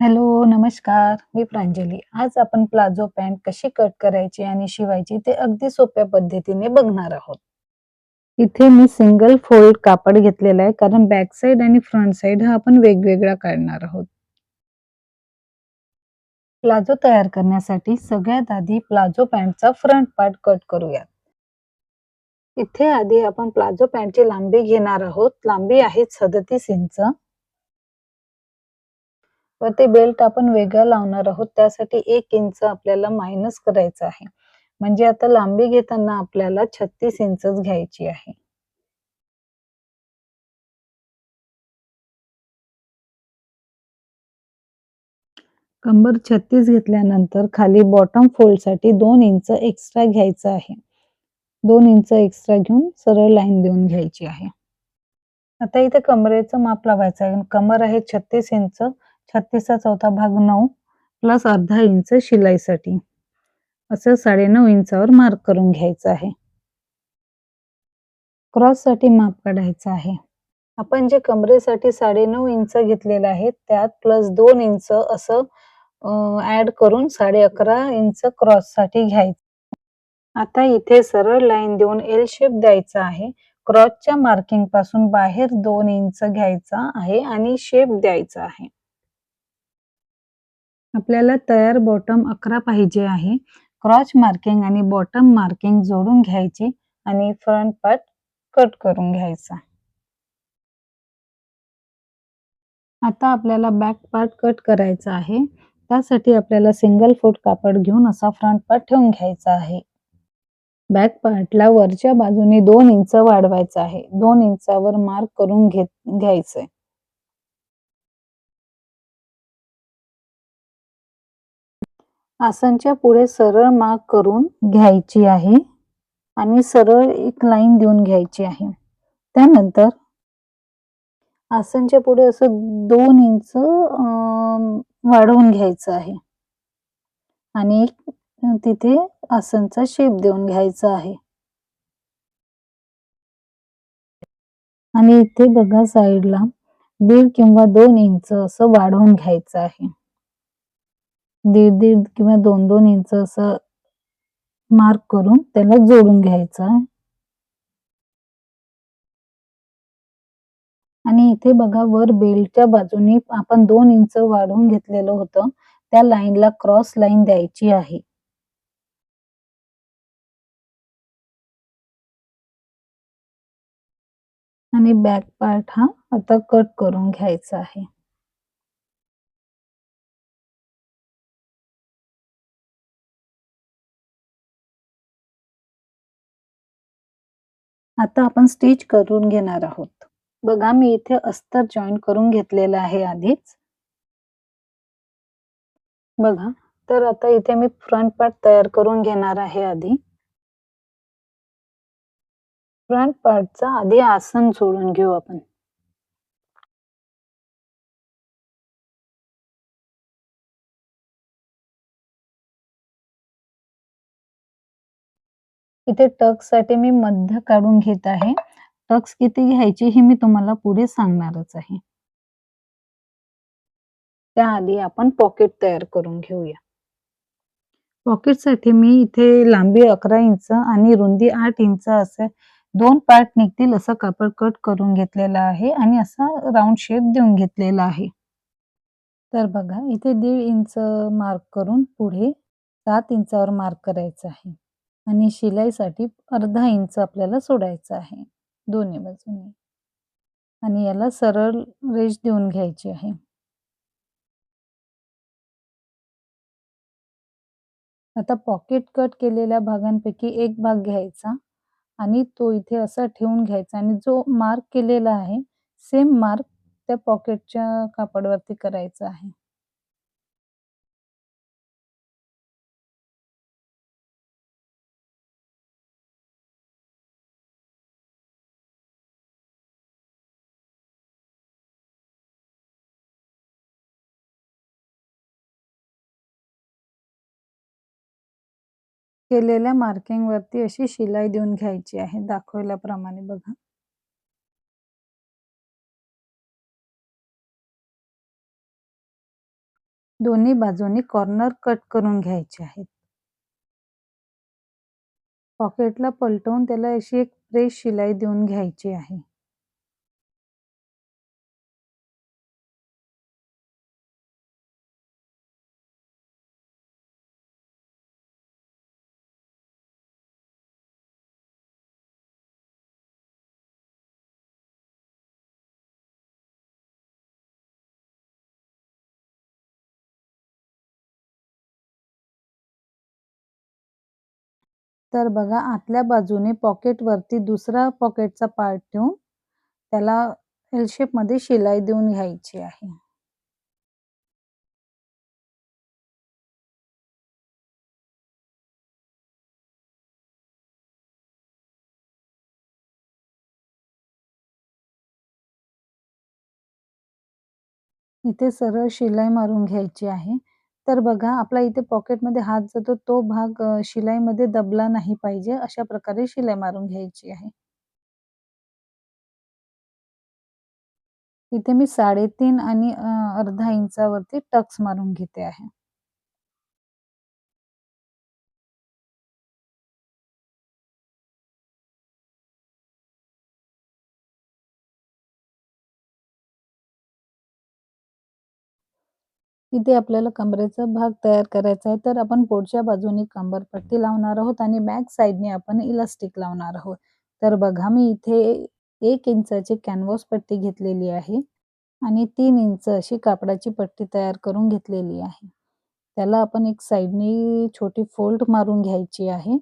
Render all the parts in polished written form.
Hello, नमस्कार. मी प्रांजली. आज आपण प्लाझो पॅन्ट कशी कट करायची आणि शिवायची ते अगदी सोप्या पद्धतीने बघणार आहोत. इथे मी सिंगल फोल्ड कापड घेतलेला आहे कारण बॅक साइड आणि फ्रंट साइड हा आपण वेगवेगळा काढणार आहोत. प्लाझो तयार करण्यासाठी सगळ्यात आधी प्लाझो पॅन्टचा फ्रंट पार्ट कट करूयात. इथे आधी आपण प्लाझो पॅन्टची लांबी घेणार आहोत. लांबी आहे 37 इंच. व ते बेल्ट आपण वेगळा लावणार आहोत. त्यासाठी 1 इंच आपल्याला मायनस करायचं आहे. म्हणजे आता लांबी घेताना आपल्याला 36 इंचच घ्यायची आहे. कंबर 36 घेतल्यानंतर खाली बॉटम फोल्डसाठी 2 इंच एक्स्ट्रा घ्यायचं आहे. 2 इंच एक्स्ट्रा घेऊन सरळ लाईन देऊन घ्यायची आहे. आता इथे कमरेचं माप लावायचं आहे. कमर आहे 36 इंच. 36 चा चौथा भाग 9 प्लस अर्धा इंच शिलाईसाठी. असं 9.5 इंचावर मार्क करून घ्यायचं आहे. क्रॉससाठी माप काढायचं आहे. आपण जे कमरेसाठी 9.5 इंच घेतलेलं आहे त्यात प्लस 2 इंच असं ॲड करून 11.5 इंच क्रॉससाठी घ्यायचं. आता इथे सरळ लाईन देऊन एल शेप द्यायचा आहे. क्रॉसच्या मार्किंग पासून बाहेर 2 इंच घ्यायचा आहे आणि शेप द्यायचा आहे. आपल्याला तयार बॉटम 11 पाहिजे आहे. क्रॉस मार्किंग आणि बॉटम मार्किंग जोडून घ्यायची आणि फ्रंट पार्ट कट करून घ्यायचा. आता आपल्याला बॅक पार्ट कट करायचा आहे. त्यासाठी आपल्याला सिंगल फूट कापड घेऊन असा फ्रंट पार्ट ठेवून घ्यायचा आहे. बॅक पार्टला वरच्या बाजूने 2 इंच वाढवायचं आहे. 2 इंचावर मार्क करून घ्यायचंय. आसनच्या पुढे सरळ मार्क करून घ्यायची आहे आणि सरळ एक लाईन देऊन घ्यायची आहे. त्यानंतर आसनच्या पुढे असं 2 इंच वाढवून घ्यायचं आहे आणि तिथे आसनचा शेप देऊन घ्यायचा आहे. आणि इथे बघा साइडला 1.5 किंवा 2 इंच असं वाढवून घ्यायचं आहे. 1.5 किंवा 2-2 इंच असं मार्क करून त्याला जोडून घ्यायचं आहे. आणि इथे बघा वर बेल्टच्या बाजूनी आपण 2 इंच वाढवून घेतलेलं होतं. त्या लाईनला क्रॉस लाईन द्यायची आहे. आणि बॅक पार्ट हा आता कट करून घ्यायचा आहे. आता आपण स्टिच करून घेणार आहोत. बघा मी इथे अस्तर जॉईन करून घेतलेलं आहे आधीच. बघा तर आता इथे मी फ्रंट पार्ट तयार करून घेणार आहे आधी. फ्रंट पार्टचा आधी आसन सोडून घेऊ आपण. इथे टक्ससाठी मी मध्य काढून घेत आहे. टक्स किती घ्यायची हे मी तुम्हाला पुढे सांगणारच आहे. त्याआधी आपण पॉकेट तयार करून घेऊया. पॉकेटसाठी मी इथे लांबी 11 इंच आणि रुंदी 8 इंच असे 2 पार्ट निघतील असं कापड कट करून घेतलेलं आहे आणि असा राउंड शेप देऊन घेतलेला आहे. तर बघा इथे 1.5 इंच मार्क करून पुढे 7 इंचावर मार्क करायचं आहे आणि शिलाईसाठी अर्धा इंच आपल्याला सोडायचं आहे दोन्ही बाजूने आणि याला सरळ रेष देऊन घ्यायची आहे. आता पॉकेट कट केलेल्या भागांपैकी एक भाग घ्यायचा आणि तो इथे असा ठेवून घ्यायचा आणि जो मार्क केलेला आहे सेम मार्क त्या पॉकेटच्या कापडावरती करायचा आहे. केलेल्या मार्किंग वरती अशी शिलाई देऊन घ्यायची आहे दाखवल्याप्रमाणे बघा. दोन्ही बाजूनी कॉर्नर कट करून घ्यायचे आहेत. पॉकेटला पलटवून त्याला अशी एक प्रेस शिलाई देऊन घ्यायची आहे. तर बघा आतल्या बाजूने पॉकेटवरती दुसरा पॉकेटचा पार्ट ठेवून त्याला एल शेपमध्ये शिलाई देऊन घ्यायची आहे. इथे सरळ शिलाई मारून घ्यायची आहे. तर बघा आपला इथे पॉकेटमध्ये हात जातो तो भाग शिलाईमध्ये दबला नाही पाहिजे अशा प्रकारे शिलाई मारून घ्यायची आहे. इथे मी 3.5 आणि अर्धा इंचावरती टक्स मारून घेते आहे. इथे आपल्याला कमरेचा भाग तयार करायचा आहे, तर आपण पुढच्या बाजूने कंबरपट्टी लावणार आहोत आणि बॅक साइडने आपण इलास्टिक लावणार आहोत. तर बघा मी इथे 1 इंचाची कॅनव्हास पट्टी घेतलेली आहे आणि 3 इंच अशी कापडाची पट्टी तयार करून घेतलेली आहे. त्याला आपण एक साइडनी छोटी फोल्ड मारून घ्यायची आहे.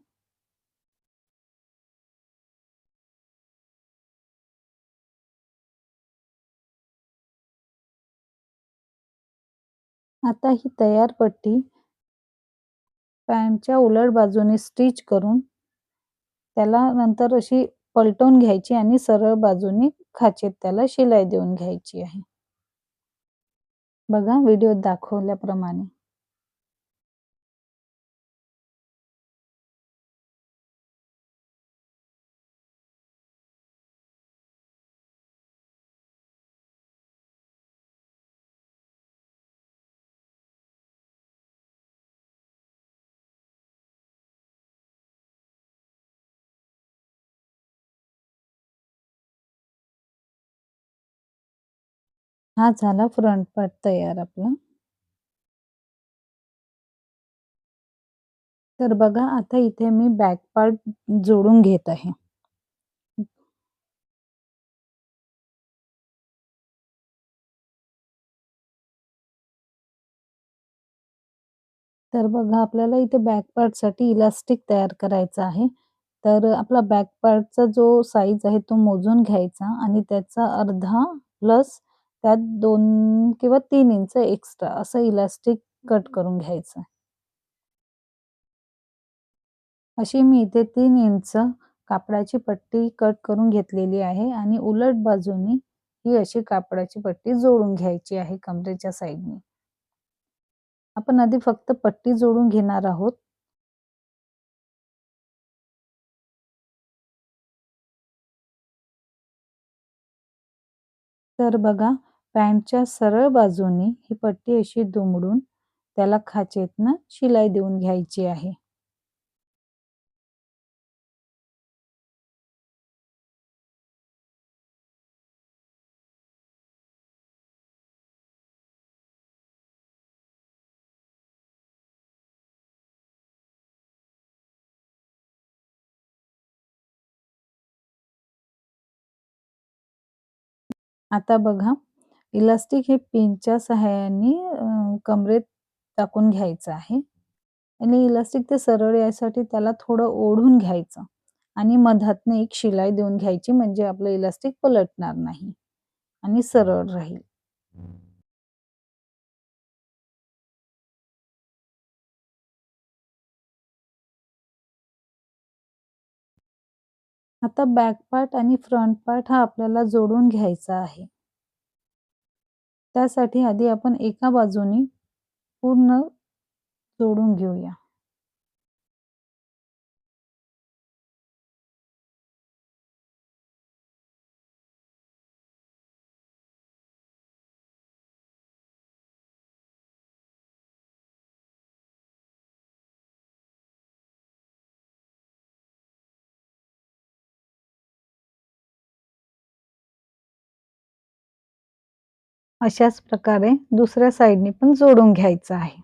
आता ही तयार पट्टी पॅन्टच्या उलट बाजूने स्टिच करून त्याला नंतर अशी पलटवून घ्यायची आणि सरळ बाजूने खाचेत त्याला शिलाई देऊन घ्यायची आहे. बघा व्हिडिओत दाखवल्याप्रमाणे. हा झाला फ्रंट पार्ट तयार आपला. तर बघा आता इथे मी बॅक पार्ट जोडून घेत आहे. तर बघा आपल्याला इथे बॅक पार्टसाठी इलास्टिक तयार करायचा आहे. तर आपला बॅक पार्टचा जो साइज आहे तो मोजून घ्यायचा आणि त्याचा अर्धा प्लस त्यात 2 किंवा 3 इंच एक्स्ट्रा असं इलास्टिक कट करून घ्यायचं. अशी मी इथे 3 इंच कापडाची पट्टी कट करून घेतलेली आहे आणि उलट बाजूनी ही अशी कापडाची पट्टी जोडून घ्यायची आहे कमरेच्या साइडने. आपण आधी फक्त पट्टी जोडून घेणार आहोत. तर बघा पॅन्टच्या सरळ बाजूनी ही पट्टी अशी दुमडून त्याला खाचेतनं शिलाई देऊन घ्यायची आहे. आता बघा इलास्टिक हे पिनच्या सहाय्याने कमरेत टाकून घ्यायचं आहे आणि इलास्टिक ते सरळ यासाठी त्याला थोडं ओढून घ्यायचं आणि मधातनं एक शिलाई देऊन घ्यायची म्हणजे आपलं इलास्टिक पलटणार नाही आणि सरळ राहील. आता बॅक पार्ट आणि फ्रंट पार्ट हा आपल्याला जोडून घ्यायचा आहे. त्यासाठी आधी आपण एका बाजूनी पूर्ण जोडून घेऊया. अशाच प्रकारे दुसऱ्या साइडने पण जोडून घ्यायचं आहे.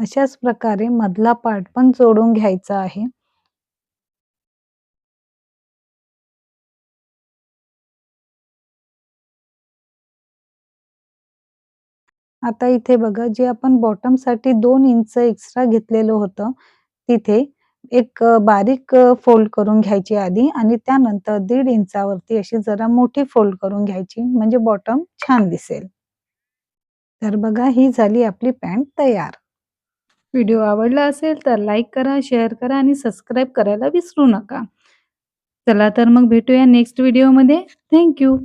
अशाच प्रकारे मधला पार्ट पण जोडून घ्यायचा आहे. आता इथे बघा जे आपण बॉटमसाठी 2 इंच एक्स्ट्रा घेतलेलं होतं, तिथे एक बारीक फोल्ड करून घ्यायची आधी आणि त्यानंतर 1.5 इंचावरती अशी जरा मोठी फोल्ड करून घ्यायची म्हणजे बॉटम छान दिसेल. तर बघा ही झाली आपली पॅन्ट तयार. व्हिडिओ आवडला असेल तर लाईक करा, शेअर करा आणि सबस्क्राईब करायला विसरू नका. चला तर मग भेटूया नेक्स्ट व्हिडिओमध्ये. Thank you.